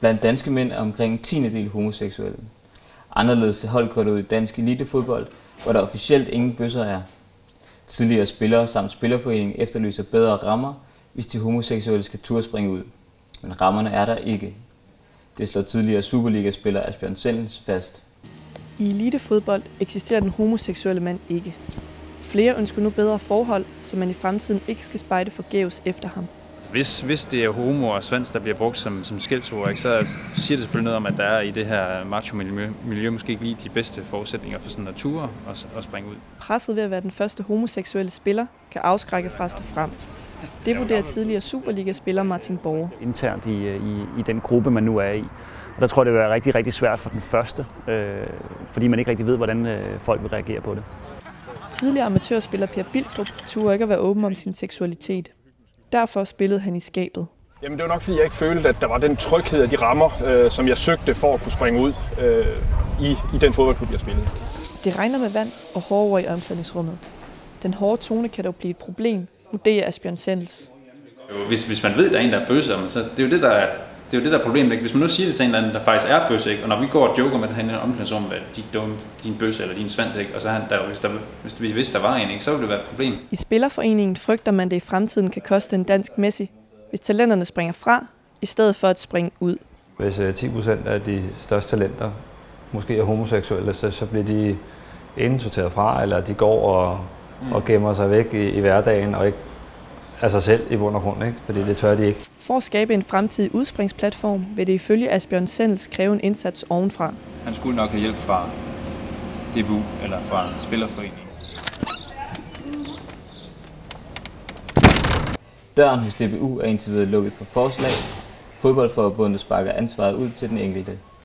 Blandt danske mænd er omkring 10% homoseksuelle. Anderledes ser holdkortet ud i dansk elitefodbold, hvor der officielt ingen bøsser er. Tidligere spillere samt spillerforeningen efterlyser bedre rammer, hvis de homoseksuelle skal turde springe ud. Men rammerne er der ikke. Det slår tidligere Superliga-spiller Asbjørn Sendels fast. I elitefodbold eksisterer den homoseksuelle mand ikke. Flere ønsker nu bedre forhold, så man i fremtiden ikke skal spejde forgæves efter ham. Hvis det er homo og svans, der bliver brugt som skældsord, så siger det selvfølgelig noget om, at der er i det her macho-miljø måske ikke lige de bedste forudsætninger for sådan natur at springe ud. Presset ved at være den første homoseksuelle spiller kan afskrække fra at stå frem. Det vurderer tidligere Superliga-spiller Martin Borger. Internt i den gruppe, man nu er i. Og der tror jeg, det vil være rigtig, rigtig svært for den første, fordi man ikke rigtig ved, hvordan folk vil reagere på det. Tidligere amatørspiller Per Bilstrup turde ikke at være åben om sin seksualitet. Derfor spillede han i skabet. Jamen, det var nok, fordi jeg ikke følte, at der var den tryghed af de rammer, som jeg søgte for at kunne springe ud i den fodboldklub, jeg spillede. Det regner med vand og hårde ord i omklædningsrummet. Den hårde tone kan dog blive et problem, vurderer Asbjørn Sendels. Hvis man ved, at der er en, der er bøsse, så det er jo det, der er problemet. Ikke? Hvis man nu siger det til en, der faktisk er bøsse, ikke? Og når vi går og joker med den her omklædningsrum, at de er dumme, din bøsse eller din svans, ikke? Og så hvis der var en, ikke? Så ville det være et problem. I Spillerforeningen frygter man, det i fremtiden kan koste en dansk Messi, hvis talenterne springer fra, i stedet for at springe ud. Hvis 10% af de største talenter måske er homoseksuelle, så bliver de enten sorteret fra, eller de går og gemmer sig væk i hverdagen og ikke af sig selv i bund og grund, ikke? Fordi det tør de ikke. For at skabe en fremtidig udspringsplatform vil det ifølge Asbjørn Sendels kræve en indsats ovenfra. Han skulle nok have hjælp fra DBU eller fra Spillerforeningen. Døren hos DBU er indtil videre lukket for forslag. Fodboldforbundet sparker ansvaret ud til den enkelte.